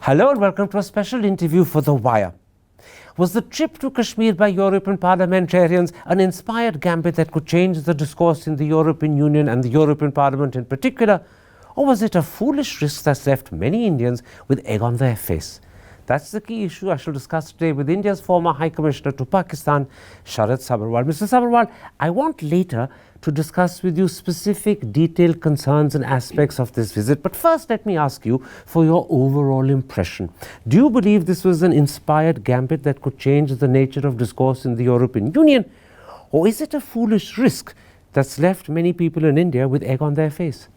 Hello and welcome to a special interview for The Wire. Was the trip to Kashmir by European parliamentarians an inspired gambit that could change the discourse in the European Union and the European Parliament in particular? Or was it a foolish risk that's left many Indians with egg on their face? That's the key issue I shall discuss today with India's former High Commissioner to Pakistan, Sharat Sabharwal. Mr. Sabharwal, I want later to discuss with you specific detailed concerns and aspects of this visit. But first, let me ask you for your overall impression. Do you believe this was an inspired gambit that could change the nature of discourse in the European Union? Or is it a foolish risk that's left many people in India with egg on their face?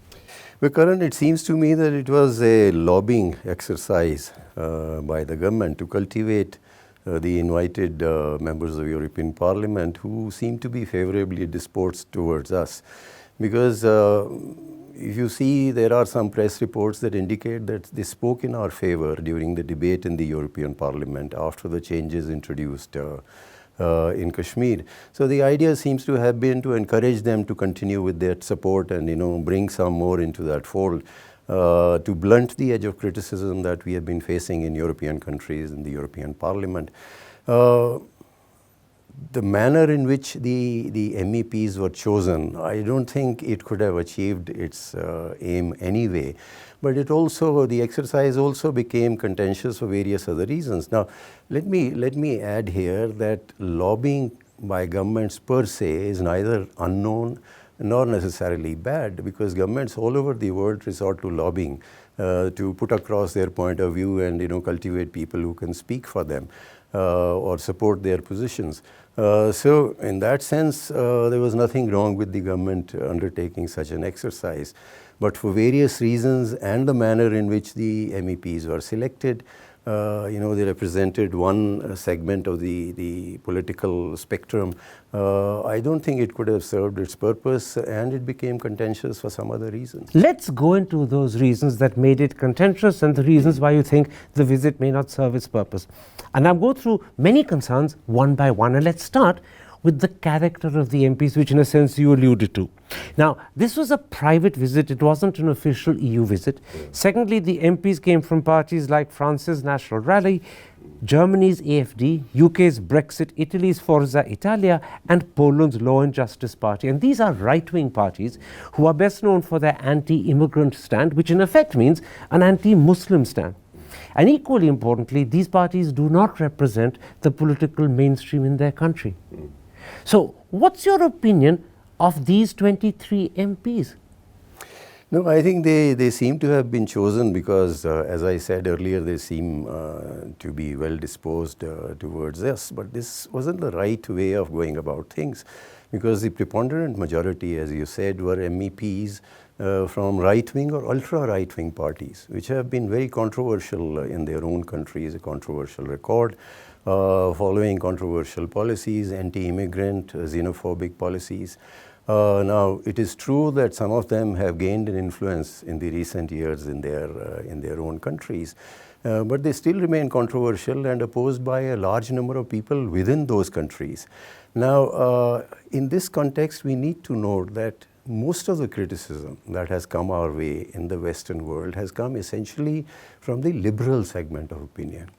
Well, Karan, it seems to me that it was a lobbying exercise by the government to cultivate the invited members of European Parliament who seem to be favorably disposed towards us. Because if you see, there are some press reports that indicate that they spoke in our favor during the debate in the European Parliament after the changes introduced in Kashmir. So the idea seems to have been to encourage them to continue with their support and bring some more into that fold to blunt the edge of criticism that we have been facing in European countries in the European Parliament. The manner in which the MEPs were chosen, I don't think it could have achieved its aim anyway. But the exercise also became contentious for various other reasons. Now, let me add here that lobbying by governments per se is neither unknown nor necessarily bad, because governments all over the world resort to lobbying to put across their point of view and cultivate people who can speak for them or support their positions. So in that sense, there was nothing wrong with the government undertaking such an exercise. But for various reasons and the manner in which the MEPs were selected, they represented one segment of the political spectrum. I don't think it could have served its purpose, and it became contentious for some other reasons. Let's go into those reasons that made it contentious and the reasons why you think the visit may not serve its purpose. And I'll go through many concerns one by one, and let's start with the character of the MPs, which in a sense you alluded to. Now, this was a private visit, it wasn't an official EU visit. Secondly, the MPs came from parties like France's National Rally, Germany's AFD, UK's Brexit, Italy's Forza Italia, and Poland's Law and Justice Party. And these are right-wing parties who are best known for their anti-immigrant stand, which in effect means an anti-Muslim stand. And equally importantly, these parties do not represent the political mainstream in their country. So, what's your opinion of these 23 MPs? No, I think they seem to have been chosen because, as I said earlier, they seem to be well disposed towards us. But this wasn't the right way of going about things, because the preponderant majority, as you said, were MEPs from right-wing or ultra-right-wing parties, which have been very controversial in their own countries, a controversial record, following controversial policies, anti-immigrant, xenophobic policies. Now, it is true that some of them have gained an influence in the recent years in their own countries, but they still remain controversial and opposed by a large number of people within those countries. Now, in this context, we need to note that most of the criticism that has come our way in the Western world has come essentially from the liberal segment of opinion.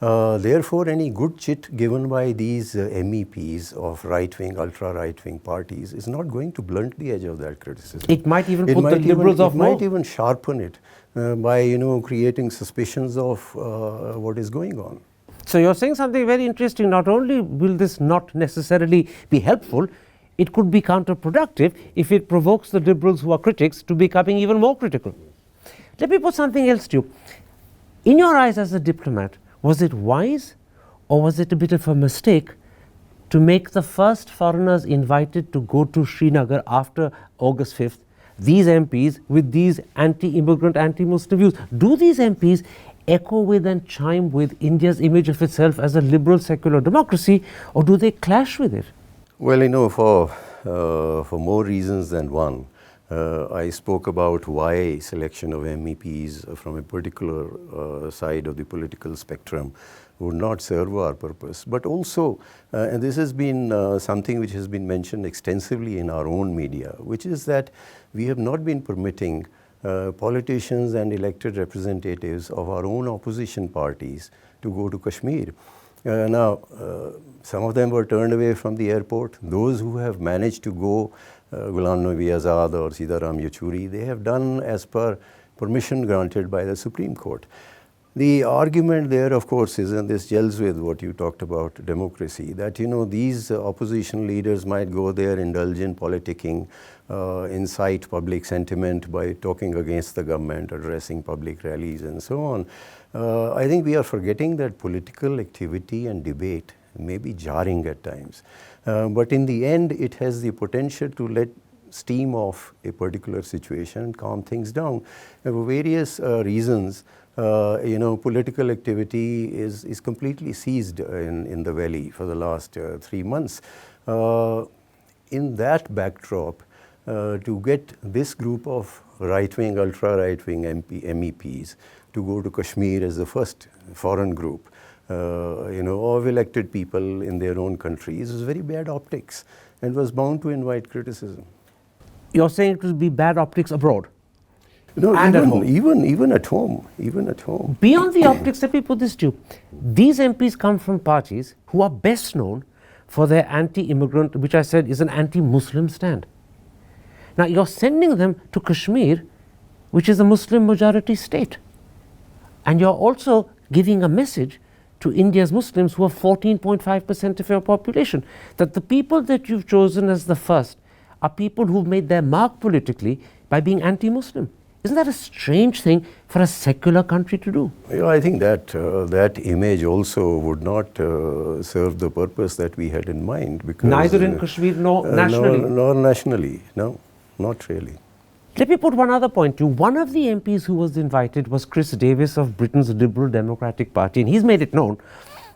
Therefore, any good chit given by these MEPs of right-wing, ultra-right-wing parties is not going to blunt the edge of that criticism. It might even put the liberals off more. It might even sharpen it by creating suspicions of what is going on. So you're saying something very interesting. Not only will this not necessarily be helpful, it could be counterproductive if it provokes the liberals who are critics to becoming even more critical. Let me put something else to you. In your eyes as a diplomat, was it wise or was it a bit of a mistake to make the first foreigners invited to go to Srinagar after August 5th, these MPs with these anti-immigrant, anti-Muslim views? Do these MPs echo with and chime with India's image of itself as a liberal secular democracy, or do they clash with it? Well, for more reasons than one. I spoke about why selection of MEPs from a particular side of the political spectrum would not serve our purpose. But also, and this has been something which has been mentioned extensively in our own media, which is that we have not been permitting politicians and elected representatives of our own opposition parties to go to Kashmir. Now, some of them were turned away from the airport. Those who have managed to go, Ghulam Nabi Azad or Sitaram Yechuri, they have done as per permission granted by the Supreme Court. The argument there, of course, is, and this gels with what you talked about, democracy, that, you know, these opposition leaders might go there, indulge in politicking, incite public sentiment by talking against the government, addressing public rallies and so on. I think we are forgetting that political activity and debate may be jarring at times. But in the end, it has the potential to let steam off a particular situation and calm things down. And for various reasons, you know, political activity is completely ceased in the valley for the last 3 months. In that backdrop, to get this group of right-wing, ultra-right-wing MEPs to go to Kashmir as the first foreign group, you know, of elected people in their own countries, is very bad optics and was bound to invite criticism. You're saying it will be bad optics abroad? No, And even at home, even at home. Beyond the optics, let me put this to you. These MPs come from parties who are best known for their anti-immigrant, which I said is an anti-Muslim stand. Now, you're sending them to Kashmir, which is a Muslim majority state. And you're also giving a message to India's Muslims, who are 14.5% of your population, that the people that you've chosen as the first are people who've made their mark politically by being anti-Muslim. Isn't that a strange thing for a secular country to do? Yeah, I think that that image also would not serve the purpose that we had in mind. Because neither in Kashmir nor nationally. Nor nationally, no, not really. Let me put one other point to you. One of the MPs who was invited was Chris Davis of Britain's Liberal Democratic Party, and he's made it known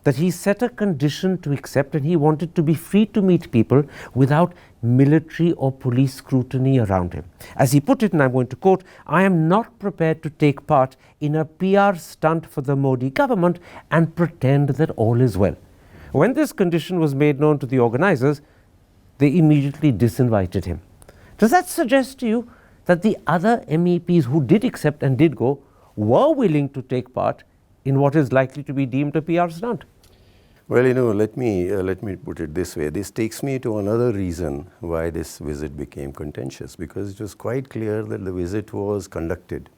that he set a condition to accept, and he wanted to be free to meet people without military or police scrutiny around him. As he put it, and I'm going to quote, "I am not prepared to take part in a PR stunt for the Modi government and pretend that all is well." When this condition was made known to the organizers, they immediately disinvited him. Does that suggest to you that the other MEPs who did accept and did go were willing to take part in what is likely to be deemed a PR stunt? Well, you know, let me put it this way. This takes me to another reason why this visit became contentious, because it was quite clear that the visit was conducted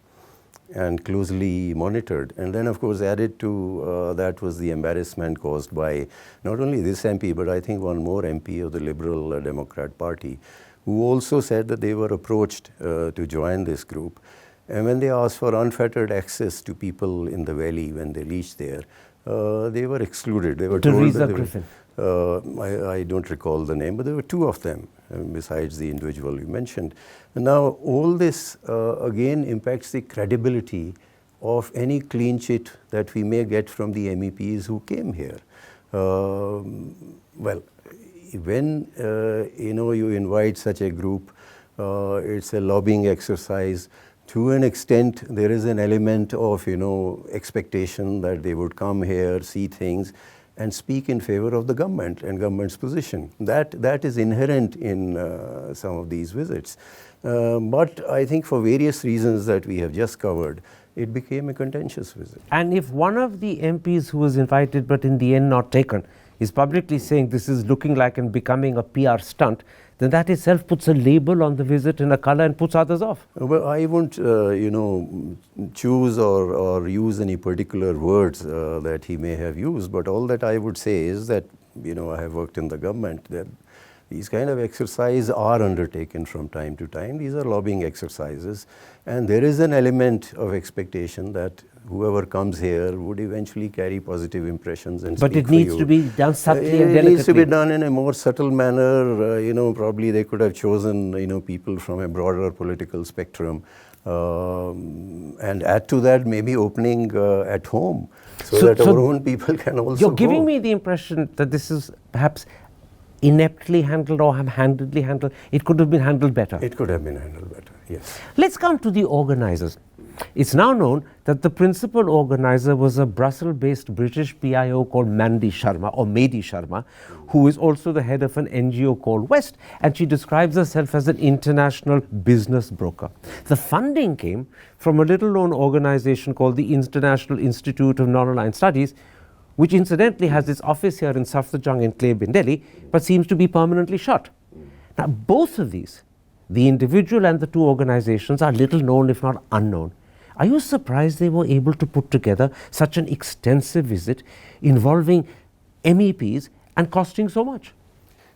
and closely monitored. And then, of course, added to that was the embarrassment caused by not only this MP, but I think one more MP of the Liberal Democrat Party, who also said that they were approached to join this group. And when they asked for unfettered access to people in the valley when they reached there, they were excluded. They were told that Griffin. I don't recall the name, but there were two of them, besides the individual you mentioned. And now, all this again impacts the credibility of any clean sheet that we may get from the MEPs who came here. Well, when you know, you invite such a group, it's a lobbying exercise. To an extent, there is an element of, you know, expectation that they would come here, see things, and speak in favor of the government and government's position. That is inherent in some of these visits. But I think for various reasons that we have just covered, it became a contentious visit. And if one of the MPs who was invited but in the end not taken is publicly saying this is looking like and becoming a PR stunt, then that itself puts a label on the visit in a color and puts others off. Well, I won't, you know, choose or use any particular words that he may have used, but all that I would say is that, you know, I have worked in the government, that these kind of exercises are undertaken from time to time. These are lobbying exercises, and there is an element of expectation that whoever comes here would eventually carry positive impressions and But speak it needs for you. to be done subtly and It delicately. needs to be done in a more subtle manner. You know, probably they could have chosen, you know, people from a broader political spectrum, and add to that maybe opening at home, so that our own people can also You're giving go. me the impression that this is perhaps ineptly handled or handedly handled. It could have been handled better. It could have been handled better, yes. Let's come to the organizers. It's now known that the principal organizer was a Brussels-based British PIO called Mandi Sharma, who is also the head of an NGO called West, and she describes herself as an international business broker. The funding came from a little-known organization called the International Institute of Non-Aligned Studies, which incidentally has its office here in Safdarjung enclave in Delhi, but seems to be permanently shut. Now, both of these, the individual and the two organizations, are little known, if not unknown. Are you surprised they were able to put together such an extensive visit involving MEPs and costing so much?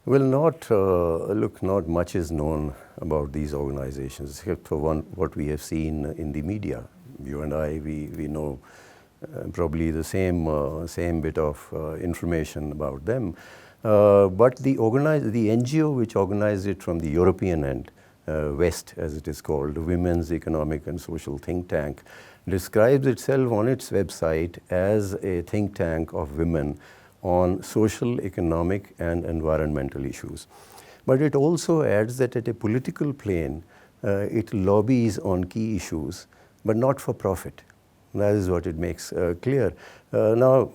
Well, not much is known about these organizations, except for what we have seen in the media. You and I, we know probably the same bit of information about them. But the NGO which organized it from the European end, West as it is called, Women's Economic and Social Think Tank, describes itself on its website as a think tank of women on social, economic and environmental issues. But it also adds that at a political plane, it lobbies on key issues, but not for profit. That is what it makes clear. Now,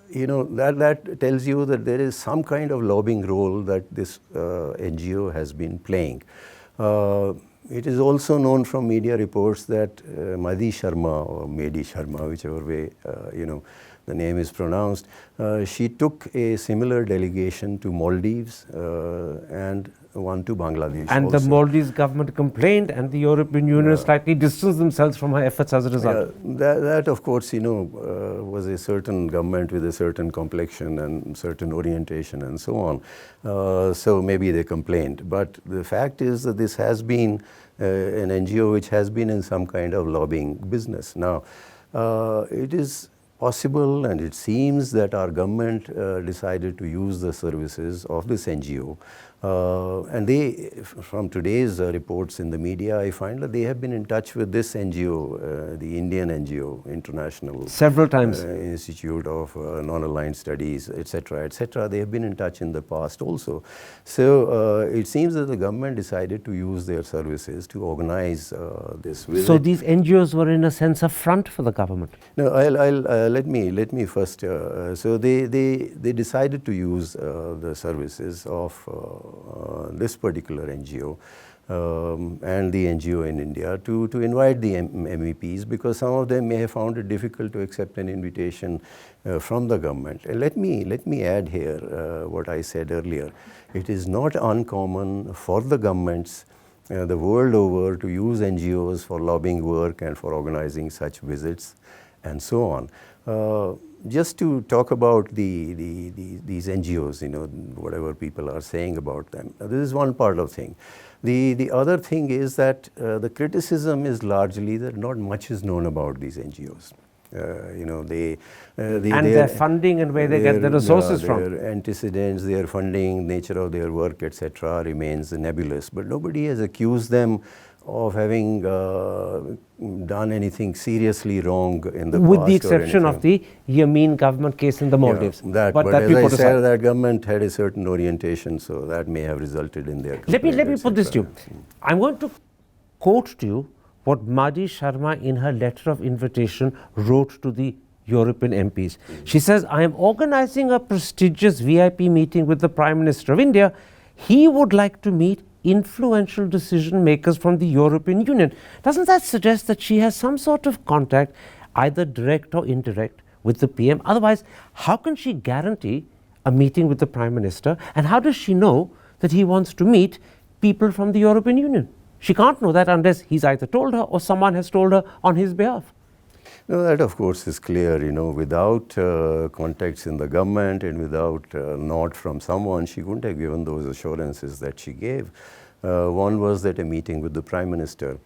you know, that tells you that there is some kind of lobbying role that this NGO has been playing. It is also known from media reports that Madi Sharma or Medi Sharma, whichever way the name is pronounced, she took a similar delegation to Maldives and one to Bangladesh. And also. The Maldives government complained, and the European Union slightly distanced themselves from her efforts as a result. That of course, was a certain government with a certain complexion and certain orientation and so on. So maybe they complained. But the fact is that this has been an NGO which has been in some kind of lobbying business. Now, it is possible, and it seems that our government decided to use the services of this NGO. And they, from today's reports in the media, I find that they have been in touch with this NGO, the Indian NGO, International several times. Institute of Non-Aligned Studies, etc., etc. They have been in touch in the past also. So it seems that the government decided to use their services to organize this visit. So these NGOs were in a sense a front for the government. No, let me first. So they decided to use the services of this particular NGO and the NGO in India to invite the MEPs, because some of them may have found it difficult to accept an invitation from the government. And let me add here what I said earlier. It is not uncommon for the governments the world over to use NGOs for lobbying work and for organizing such visits and so on. Just to talk about these NGOs, whatever people are saying about them. This is one part of thing. The other thing is that the criticism is largely that not much is known about these NGOs. Their funding and where they get the resources from. Their antecedents, their funding, nature of their work, etc. remains nebulous. But nobody has accused them of having done anything seriously wrong in the past. With the exception of the Yameen government case in the Maldives. But as I said, that government had a certain orientation, so that may have resulted in their complaint. Let me put this to you. I'm going to quote to you what Madi Sharma in her letter of invitation wrote to the European MPs. She says, I am organizing a prestigious VIP meeting with the Prime Minister of India. He would like to meet influential decision makers from the European Union. Doesn't that suggest that she has some sort of contact, either direct or indirect, with the PM? Otherwise, how can she guarantee a meeting with the Prime Minister? And how does she know that he wants to meet people from the European Union? She can't know that unless he's either told her or someone has told her on his behalf. No, that of course is clear. Without contacts in the government and without nod from someone, she couldn't have given those assurances that she gave. One was that a meeting with the Prime Minister,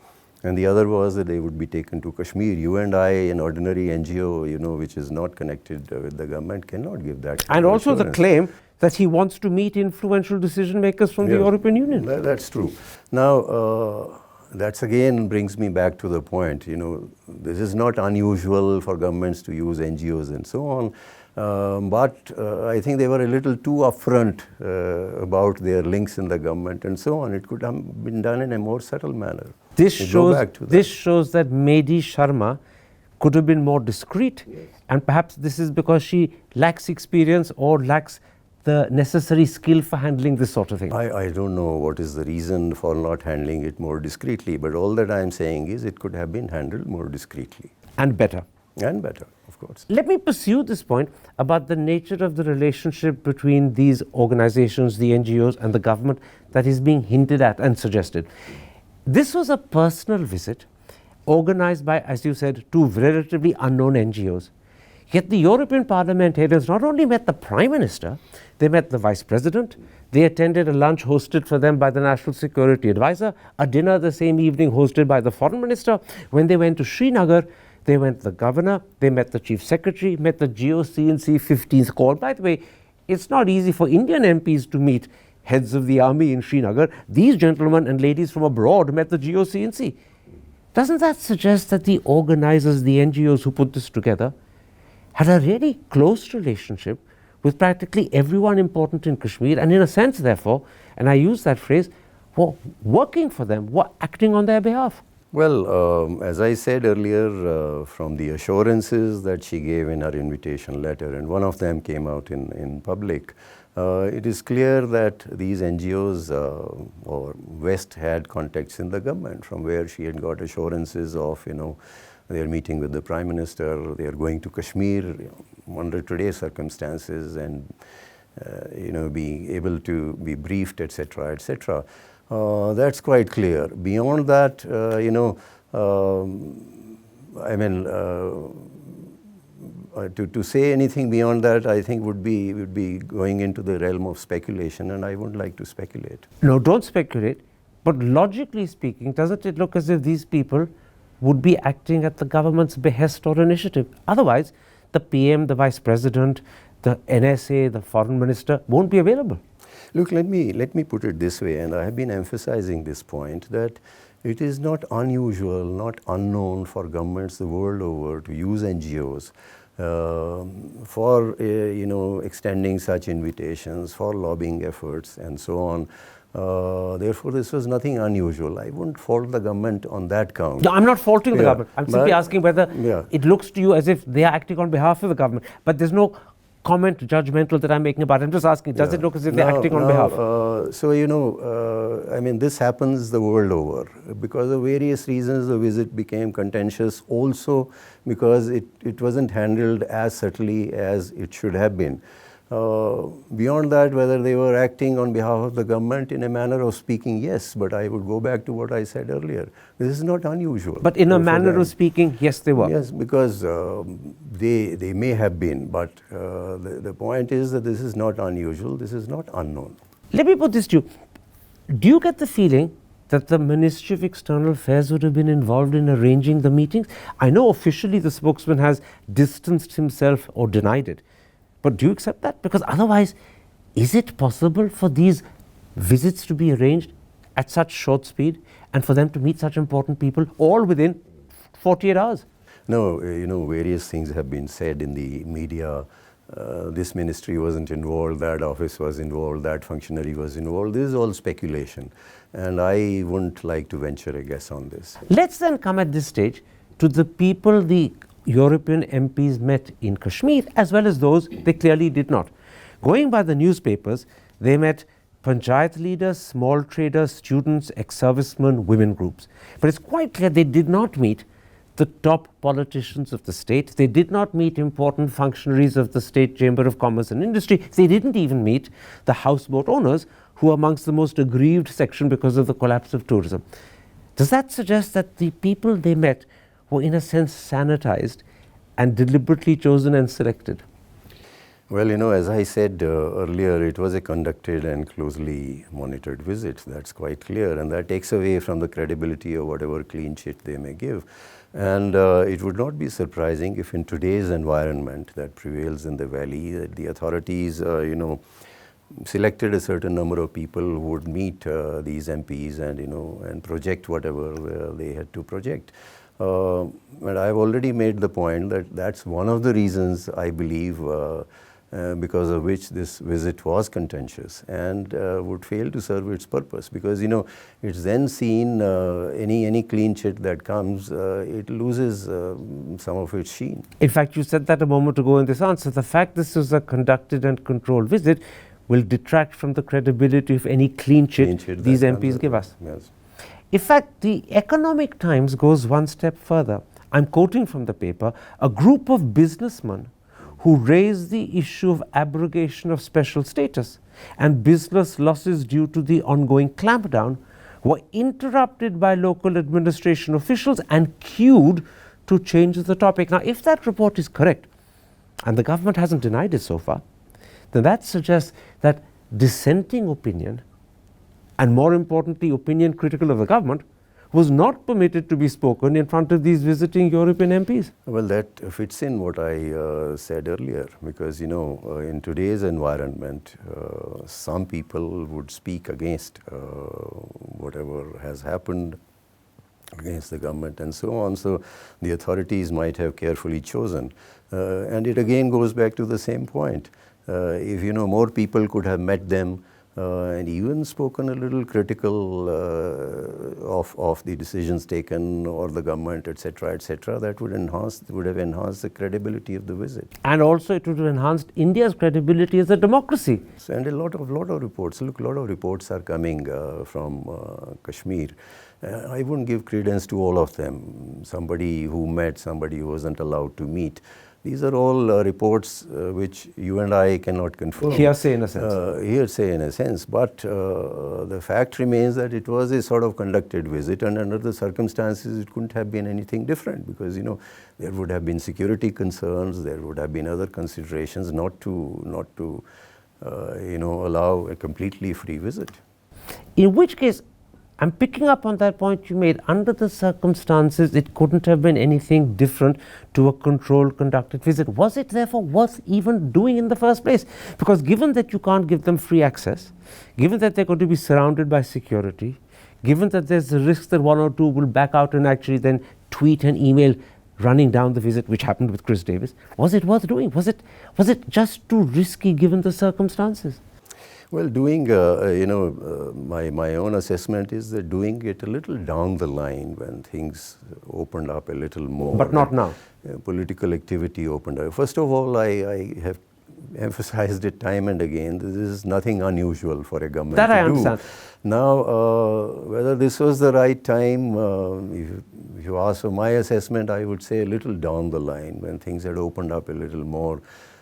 and the other was that they would be taken to Kashmir. You and I, an ordinary NGO, which is not connected with the government, cannot give that. And also the claim that he wants to meet influential decision makers from the European Union. That's true. Now, that's again brings me back to the point, this is not unusual for governments to use NGOs and so on. But I think they were a little too upfront about their links in the government and so on. It could have been done in a more subtle manner. This shows that Mehdi Sharma could have been more discreet, yes. And perhaps this is because she lacks experience or lacks the necessary skill for handling this sort of thing. I don't know what is the reason for not handling it more discreetly, but all that I am saying is it could have been handled more discreetly. And better. And better, of course. Let me pursue this point about the nature of the relationship between these organizations, the NGOs, and the government that is being hinted at and suggested. This was a personal visit organized by, as you said, two relatively unknown NGOs. Yet the European parliamentarians not only met the Prime Minister, they met the Vice President, they attended a lunch hosted for them by the National Security Advisor, a dinner the same evening hosted by the Foreign Minister. When they went to Srinagar, they went to the Governor, they met the Chief Secretary, met the GOC&C 15th Corps. By the way, it's not easy for Indian MPs to meet heads of the army in Srinagar. These gentlemen and ladies from abroad met the GOC&C. Doesn't that suggest that the organizers, the NGOs who put this together, had a really close relationship with practically everyone important in Kashmir, and in a sense, therefore, and I use that phrase, were working for them, were acting on their behalf? Well, as I said earlier, from the assurances that she gave in her invitation letter, and one of them came out in public, it is clear that these NGOs or West had contacts in the government from where she had got assurances of, they are meeting with the Prime Minister, they are going to Kashmir under today's circumstances and, being able to be briefed, etc., etc. That's quite clear. Beyond that, to say anything beyond that, I think would be going into the realm of speculation, and I wouldn't like to speculate. No, don't speculate. But logically speaking, doesn't it look as if these people would be acting at the government's behest or initiative? Otherwise, the PM, the Vice President, the NSA, the Foreign Minister won't be available. Look, let me put it this way, and I have been emphasizing this point, that it is not unusual, not unknown for governments the world over to use NGOs for extending such invitations, for lobbying efforts and so on. Therefore, this was nothing unusual. I wouldn't fault the government on that count. No, I'm not faulting the government. I'm simply asking whether it looks to you as if they are acting on behalf of the government. But there's no comment judgmental that I'm making about it. I'm just asking, does it look as if they're acting on behalf? This happens the world over. Because of various reasons, the visit became contentious also because it wasn't handled as subtly as it should have been. Beyond that, whether they were acting on behalf of the government in a manner of speaking, yes, but I would go back to what I said earlier. This is not unusual. But in a manner of speaking, yes, they were. Yes, because they may have been, but the point is that this is not unusual, this is not unknown. Let me put this to you. Do you get the feeling that the Ministry of External Affairs would have been involved in arranging the meetings? I know officially the spokesman has distanced himself or denied it. But do you accept that? Because otherwise, is it possible for these visits to be arranged at such short speed and for them to meet such important people all within 48 hours? No, various things have been said in the media. This ministry wasn't involved, that office was involved, that functionary was involved. This is all speculation. And I wouldn't like to venture a guess on this. Let's then come at this stage to the people the European MPs met in Kashmir, as well as those they clearly did not. Going by the newspapers, they met panchayat leaders, small traders, students, ex-servicemen, women groups. But it's quite clear they did not meet the top politicians of the state. They did not meet important functionaries of the State Chamber of Commerce and Industry. They didn't even meet the houseboat owners, who are amongst the most aggrieved section because of the collapse of tourism. Does that suggest that the people they met were in a sense sanitized and deliberately chosen and selected? Well, as I said earlier, it was a conducted and closely monitored visit. That's quite clear, and that takes away from the credibility of whatever clean sheet they may give. And it would not be surprising if in today's environment that prevails in the valley, that the authorities, selected a certain number of people who would meet these MPs and and project whatever they had to project. And I've already made the point that that's one of the reasons I believe because of which this visit was contentious and would fail to serve its purpose, because it's then seen any clean chit that comes, it loses some of its sheen. In fact, you said that a moment ago in this answer. The fact this was a conducted and controlled visit will detract from the credibility of any clean chit these MPs give us. Yes. In fact, the Economic Times goes one step further. I'm quoting from the paper, a group of businessmen who raised the issue of abrogation of special status and business losses due to the ongoing clampdown were interrupted by local administration officials and cued to change the topic. Now, if that report is correct, and the government hasn't denied it so far, then that suggests that dissenting opinion, and more importantly, opinion critical of the government, was not permitted to be spoken in front of these visiting European MPs. Well, that fits in what I said earlier, because in today's environment, some people would speak against whatever has happened, against the government and so on. So the authorities might have carefully chosen. And it again goes back to the same point. If more people could have met them and even spoken a little critical of the decisions taken or the government, etc., that would have enhanced the credibility of the visit. And also it would have enhanced India's credibility as a democracy. And a lot of reports. Look, a lot of reports are coming from Kashmir. I wouldn't give credence to all of them. Somebody who met, somebody who wasn't allowed to meet. These are all reports which you and I cannot confirm. Hearsay in a sense. Hearsay in a sense. But the fact remains that it was a sort of conducted visit, and under the circumstances it couldn't have been anything different, because there would have been security concerns, there would have been other considerations not to allow a completely free visit. In which case, I'm picking up on that point you made. Under the circumstances, it couldn't have been anything different to a controlled, conducted visit. Was it therefore worth even doing in the first place? Because given that you can't give them free access, given that they're going to be surrounded by security, given that there's a risk that one or two will back out and actually then tweet and email running down the visit, which happened with Chris Davis, was it worth doing? Was it just too risky given the circumstances? Well, doing, my own assessment is that doing it a little down the line when things opened up a little more. But not now. Political activity opened up. First of all, I have emphasized it time and again. This is nothing unusual for a government that to I understand. do. Now, whether this was the right time, if you ask for my assessment, I would say a little down the line when things had opened up a little more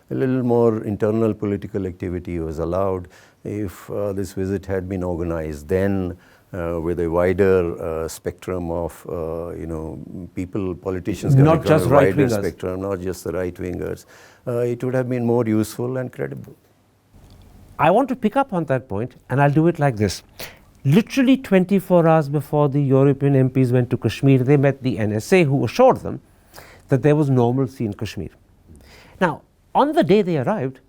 internal political activity was allowed. If this visit had been organized then with a wider spectrum of politicians, not just right-wingers, spectrum, not just the right-wingers, it would have been more useful and credible. I want to pick up on that point, and I'll do it like this. Literally 24 hours before the European MPs went to Kashmir, they met the NSA, who assured them that there was normalcy in Kashmir. Now, on the day they arrived,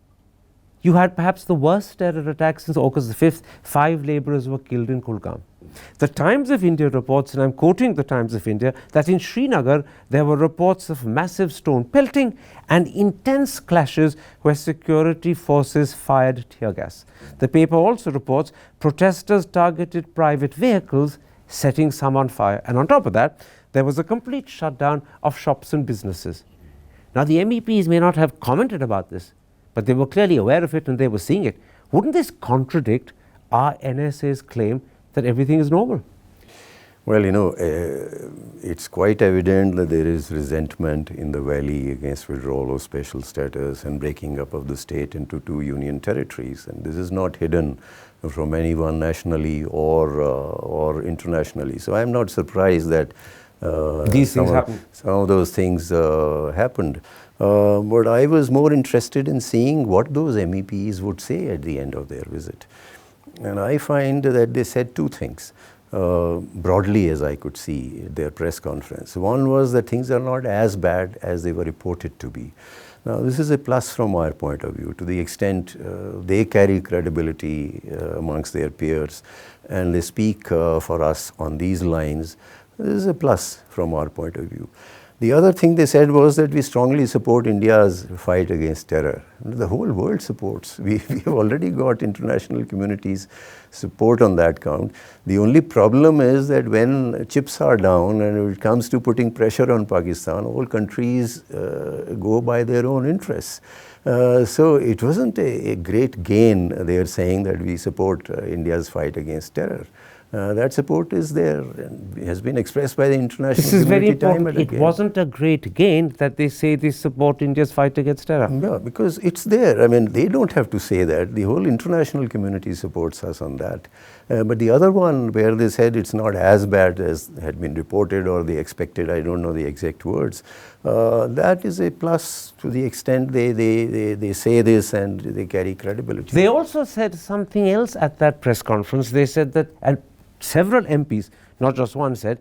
you had perhaps the worst terror attack since August the 5th. 5 laborers were killed in Kulgam. The Times of India reports, and I'm quoting the Times of India, that in Srinagar there were reports of massive stone pelting and intense clashes where security forces fired tear gas. The paper also reports protesters targeted private vehicles, setting some on fire. And on top of that, there was a complete shutdown of shops and businesses. Now, the MEPs may not have commented about this, but they were clearly aware of it and they were seeing it. Wouldn't this contradict our NSA's claim that everything is normal? Well, it's quite evident that there is resentment in the valley against withdrawal of special status and breaking up of the state into 2 union territories. And this is not hidden from anyone nationally or internationally. So I'm not surprised that some of those things happened. But I was more interested in seeing what those MEPs would say at the end of their visit. And I find that they said 2 things. broadly as I could see at their press conference. One was that things are not as bad as they were reported to be. Now, this is a plus from our point of view, to the extent they carry credibility amongst their peers and they speak for us on these lines. This is a plus from our point of view. The other thing they said was that we strongly support India's fight against terror. The whole world supports. We have already got international community's support on that count. The only problem is that when chips are down and it comes to putting pressure on Pakistan, all countries go by their own interests. So it wasn't a great gain, they are saying that we support India's fight against terror. That support is there and has been expressed by the international This is very community time important. and It again. wasn't a great gain that they say they support India's fight against terror. Yeah, because it's there. I mean, they don't have to say that. The whole international community supports us on that. But the other one where they said it's not as bad as had been reported or they expected, I don't know the exact words, that is a plus to the extent they say this and they carry credibility. They also said something else at that press conference. They said that, and several MPs, not just one, said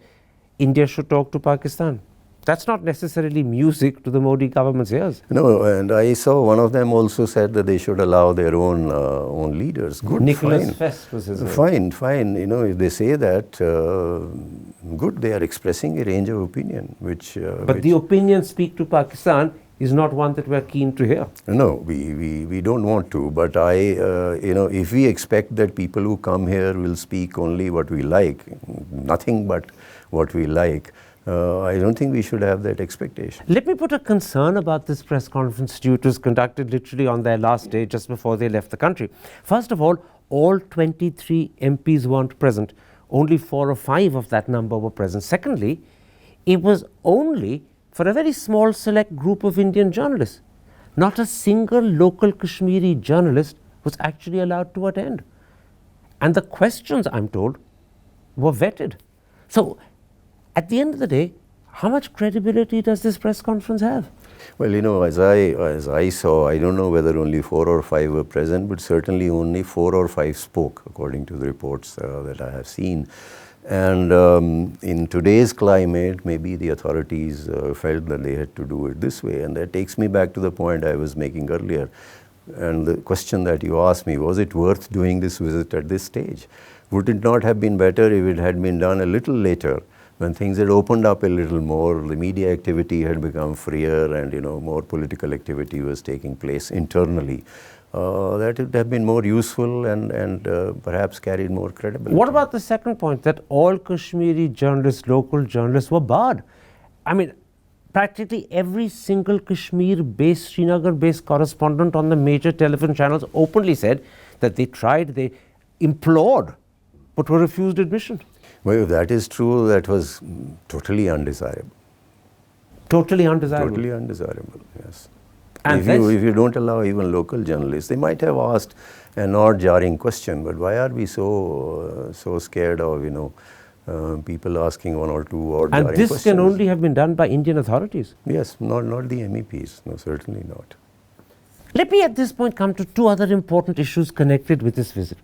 India should talk to Pakistan. That's not necessarily music to the Modi government's ears. No, and I saw one of them also said that they should allow their own leaders. Good, Nicholas fine. Fest was his name. Fine, fine. You know, if they say that, good, they are expressing a range of opinion, which... But the opinion speak to Pakistan is not one that we're keen to hear. No, we don't want to, but you know, if we expect that people who come here will speak only what we like, nothing but what we like, I don't think we should have that expectation. Let me put a concern about this press conference due. It was conducted literally on their last day, just before they left the country. First of all 23 MPs weren't present. Only 4 or 5 of that number were present. Secondly, it was only for a very small select group of Indian journalists. Not a single local Kashmiri journalist was actually allowed to attend. And the questions, I'm told, were vetted. So, at the end of the day, how much credibility does this press conference have? Well, you know, as I saw, I don't know whether only 4 or 5 were present, but certainly only 4 or 5 spoke, according to the reports that I have seen. And in today's climate, maybe the authorities felt that they had to do it this way. And that takes me back to the point I was making earlier. And the question that you asked me, was it worth doing this visit at this stage? Would it not have been better if it had been done a little later, when things had opened up a little more, the media activity had become freer and, you know, more political activity was taking place internally? That would have been more useful and perhaps carried more credibility. What about the second point, that all Kashmiri journalists, local journalists, were barred? I mean, practically every single Kashmir-based, Srinagar-based correspondent on the major television channels openly said that they tried, they implored, but were refused admission. Well, if that is true, that was totally undesirable. Totally undesirable. Totally undesirable, yes. And if you don't allow even local journalists, they might have asked an odd jarring question, but why are we so scared of, you know, people asking 1 or 2 odd jarring questions? And this can only have been done by Indian authorities. Yes, not the MEPs, no, certainly not. Let me at this point come to 2 other important issues connected with this visit.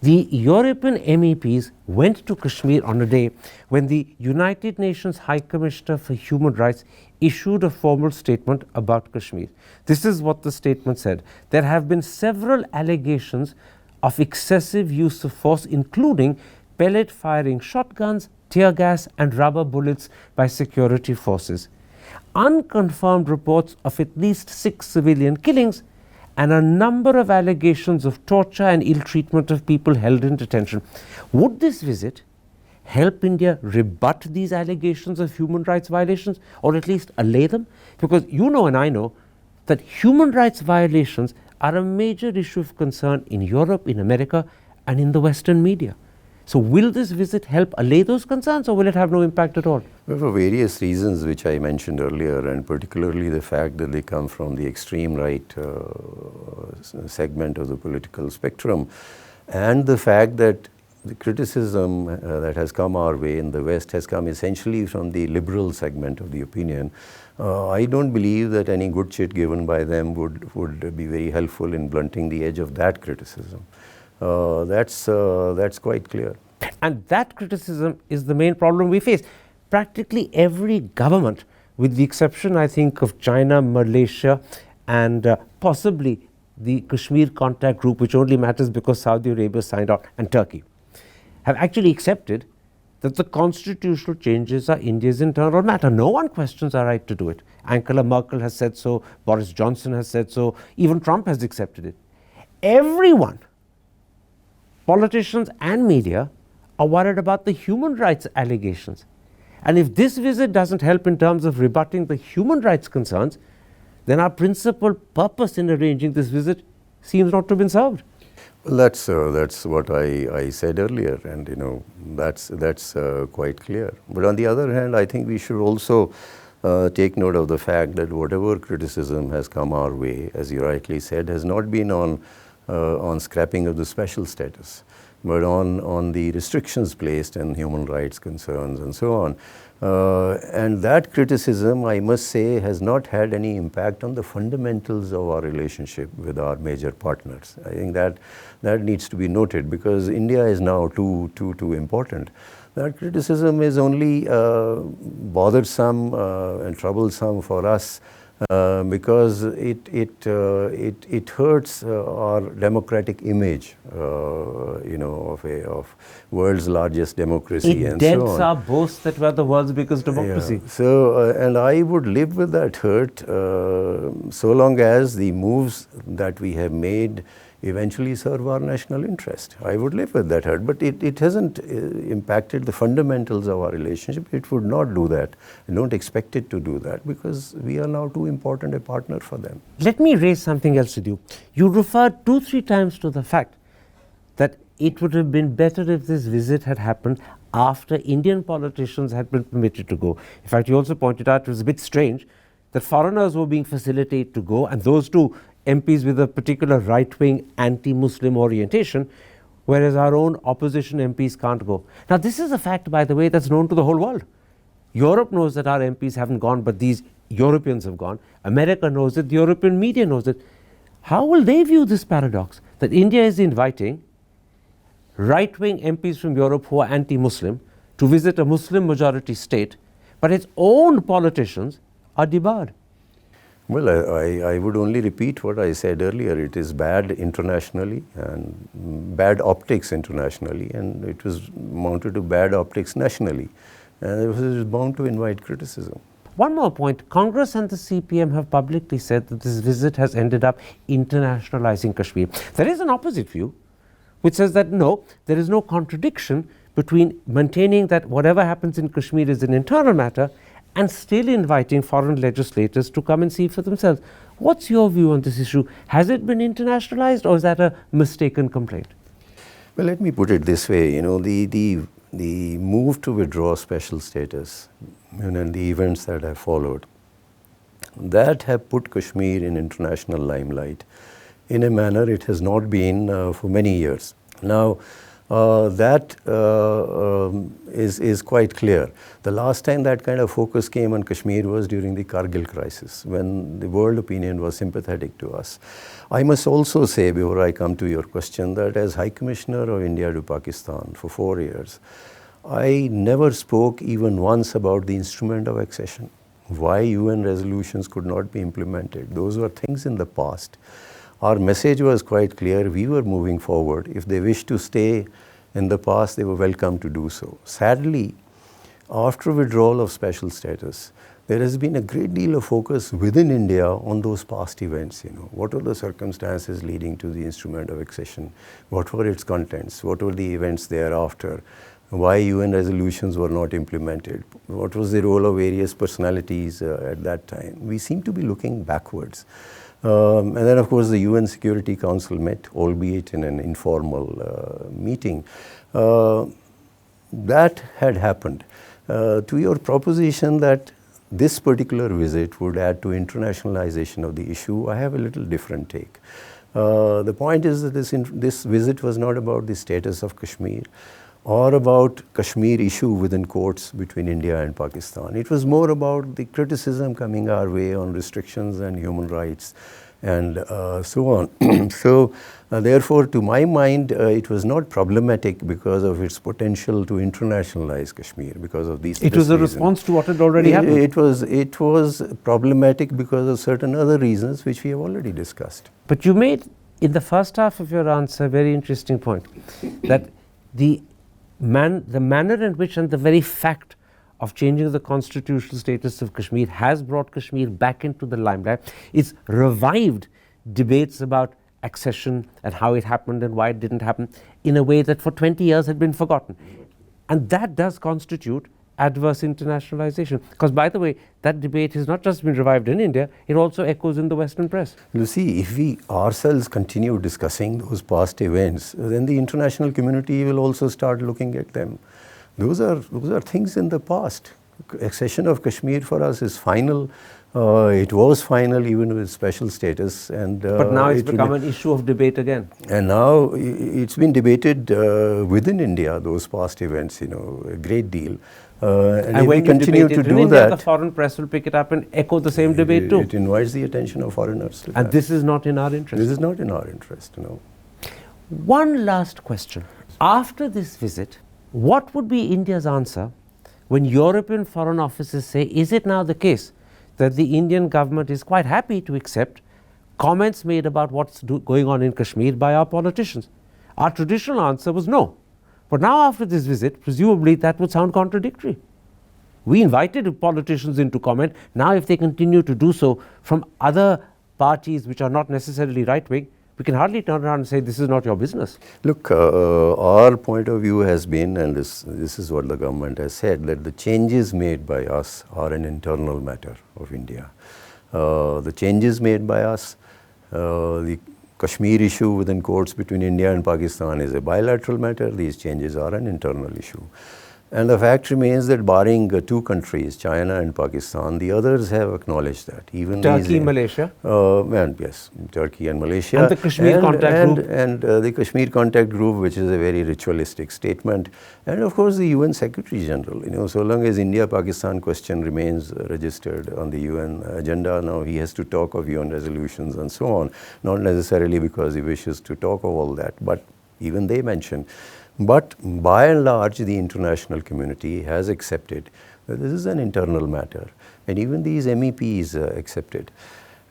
The European MEPs went to Kashmir on a day when the United Nations High Commissioner for Human Rights issued a formal statement about Kashmir. This is what the statement said. There have been several allegations of excessive use of force, including pellet firing shotguns, tear gas and rubber bullets by security forces. Unconfirmed reports of at least 6 civilian killings and a number of allegations of torture and ill treatment of people held in detention. Would this visit help India rebut these allegations of human rights violations, or at least allay them? Because you know and I know that human rights violations are a major issue of concern in Europe, in America, and in the Western media. So will this visit help allay those concerns, or will it have no impact at all? Well, for various reasons which I mentioned earlier, and particularly the fact that they come from the extreme right segment of the political spectrum, and the fact that the criticism that has come our way in the West has come essentially from the liberal segment of the opinion. I don't believe that any good chit given by them would be very helpful in blunting the edge of that criticism. That's quite clear. And that criticism is the main problem we face. Practically every government, with the exception, I think, of China, Malaysia, and possibly the Kashmir Contact Group, which only matters because Saudi Arabia signed on, and Turkey, have actually accepted that the constitutional changes are India's internal matter. No one questions our right to do it. Angela Merkel has said so, Boris Johnson has said so, even Trump has accepted it. Everyone, politicians and media, are worried about the human rights allegations. And if this visit doesn't help in terms of rebutting the human rights concerns, then our principal purpose in arranging this visit seems not to have been served. Well, that's what I said earlier, and that's quite clear. But on the other hand, I think we should also take note of the fact that whatever criticism has come our way, as you rightly said, has not been on scrapping of the special status, but on the restrictions placed and human rights concerns and so on. And that criticism, I must say, has not had any impact on the fundamentals of our relationship with our major partners. I think that needs to be noted, because India is now too important. That criticism is only bothersome and troublesome for us because it hurts our democratic image, of world's largest democracy and so on. It dents our boast that we're the world's biggest democracy. Yeah. So, and I would live with that hurt so long as the moves that we have made eventually serve our national interest. I would live with that hurt, but it hasn't impacted the fundamentals of our relationship. It would not do that. I don't expect it to do that, because we are now too important a partner for them. Let me raise something else with you. You referred 2-3 times to the fact that it would have been better if this visit had happened after Indian politicians had been permitted to go. In fact, you also pointed out it was a bit strange that foreigners were being facilitated to go, and those two MPs with a particular right-wing anti-Muslim orientation, whereas our own opposition MPs can't go. Now, this is a fact, by the way, that's known to the whole world. Europe knows that our MPs haven't gone, but these Europeans have gone. America knows it, the European media knows it. How will they view this paradox, that India is inviting right-wing MPs from Europe who are anti-Muslim to visit a Muslim-majority state, but its own politicians are debarred? Well, I would only repeat what I said earlier. It is bad internationally and bad optics internationally, and it was mounted to bad optics nationally. And it was bound to invite criticism. One more point. Congress and the CPM have publicly said that this visit has ended up internationalizing Kashmir. There is an opposite view, which says that no, there is no contradiction between maintaining that whatever happens in Kashmir is an internal matter and still inviting foreign legislators to come and see for themselves. What's your view on this issue? Has it been internationalized, or is that a mistaken complaint? Well, let me put it this way. The move to withdraw special status and the events that have followed, that have put Kashmir in international limelight in a manner it has not been for many years. Now, that is quite clear. The last time that kind of focus came on Kashmir was during the Kargil crisis, when the world opinion was sympathetic to us. I must also say, before I come to your question, that as High Commissioner of India to Pakistan for 4 years, I never spoke even once about the instrument of accession, why UN resolutions could not be implemented. Those were things in the past. Our message was quite clear. We were moving forward. If they wished to stay in the past, they were welcome to do so. Sadly, after withdrawal of special status, there has been a great deal of focus within India on those past events. What were the circumstances leading to the instrument of accession? What were its contents? What were the events thereafter? Why UN resolutions were not implemented? What was the role of various personalities at that time? We seem to be looking backwards. And then, of course, the UN Security Council met, albeit in an informal meeting. That had happened. To your proposition that this particular visit would add to internationalization of the issue, I have a little different take. The point is that this visit was not about the status of Kashmir or about Kashmir issue within courts between India and Pakistan. It was more about the criticism coming our way on restrictions and human rights and so on. So therefore, to my mind, it was not problematic because of its potential to internationalize Kashmir, because of these. It was a response to what had already happened. It was problematic because of certain other reasons which we have already discussed. But you made in the first half of your answer a very interesting point, that the manner in which and the very fact of changing the constitutional status of Kashmir has brought Kashmir back into the limelight. It's revived debates about accession and how it happened and why it didn't happen in a way that for 20 years had been forgotten. And that does constitute adverse internationalization. Because, by the way, that debate has not just been revived in India, it also echoes in the Western press. You see, if we ourselves continue discussing those past events, then the international community will also start looking at them. Those are things in the past. Accession of Kashmir for us is final. It was final even with special status, and but now it's become an issue of debate again. And now it's been debated within India. Those past events, a great deal. And if when we continue to do India, that, the foreign press will pick it up and echo the same debate too. It invites the attention of foreigners. To and that. This is not in our interest. This is not in our interest. No. One last question. After this visit, what would be India's answer when European foreign officers say, is it now the case that the Indian government is quite happy to accept comments made about what's going on in Kashmir by our politicians? Our traditional answer was no. But now after this visit, presumably that would sound contradictory. We invited politicians in to comment. Now if they continue to do so from other parties which are not necessarily right-wing, we can hardly turn around and say this is not your business. Look, our point of view has been, and this is what the government has said, that the changes made by us are an internal matter of India. The changes made by us, the Kashmir issue within courts between India and Pakistan is a bilateral matter. These changes are an internal issue. And the fact remains that barring two countries, China and Pakistan, the others have acknowledged that. Even Turkey, Malaysia? And yes, Turkey and Malaysia. And the Kashmir Contact Group? And the Kashmir Contact Group, which is a very ritualistic statement. And of course the UN Secretary General. So long as India-Pakistan question remains registered on the UN agenda, now he has to talk of UN resolutions and so on. Not necessarily because he wishes to talk of all that, but even they mention. But by and large, the international community has accepted that this is an internal matter, and even these MEPs accepted.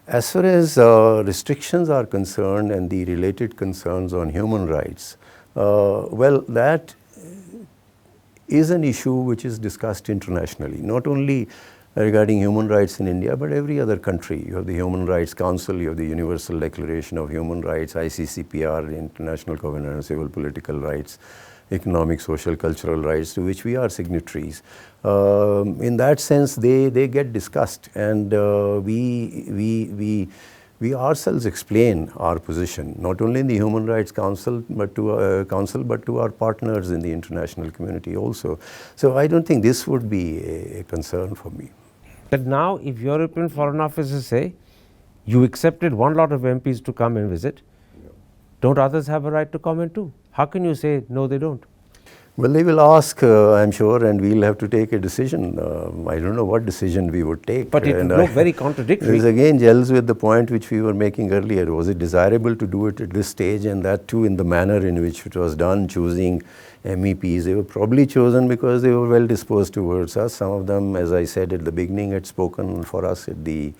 As far as restrictions are concerned and the related concerns on human rights, well, that is an issue which is discussed internationally, not only regarding human rights in India, but every other country. You have the Human Rights Council, you have the Universal Declaration of Human Rights, ICCPR, the International Covenant on Civil Political Rights, Economic, Social, Cultural Rights, to which we are signatories. In that sense, they get discussed, and we ourselves explain our position, not only in the Human Rights Council, but to our partners in the international community also. So I don't think this would be a concern for me. But now if European foreign officers say, you accepted one lot of MPs to come and visit, don't others have a right to comment too? How can you say, no, they don't? Well, they will ask, I'm sure, and we'll have to take a decision. I don't know what decision we would take. But it would look very contradictory. This again gels with the point which we were making earlier. Was it desirable to do it at this stage, and that too in the manner in which it was done, choosing MEPs? They were probably chosen because they were well disposed towards us. Some of them, as I said at the beginning, had spoken for us at the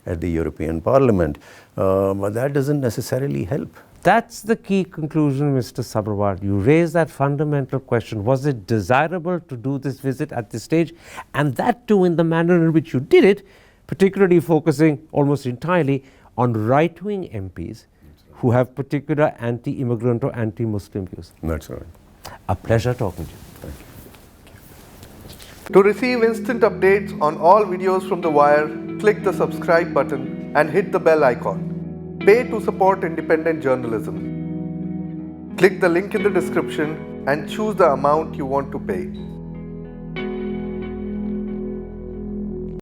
European Parliament. But that doesn't necessarily help. That's the key conclusion, Mr. Sabharwal. You raised that fundamental question. Was it desirable to do this visit at this stage? And that too in the manner in which you did it, particularly focusing almost entirely on right-wing MPs who have particular anti-immigrant or anti-Muslim views. That's right. A pleasure talking to you. Thank you. To receive instant updates on all videos from The Wire, click the subscribe button and hit the bell icon. Pay to support independent journalism. Click the link in the description and choose the amount you want to pay.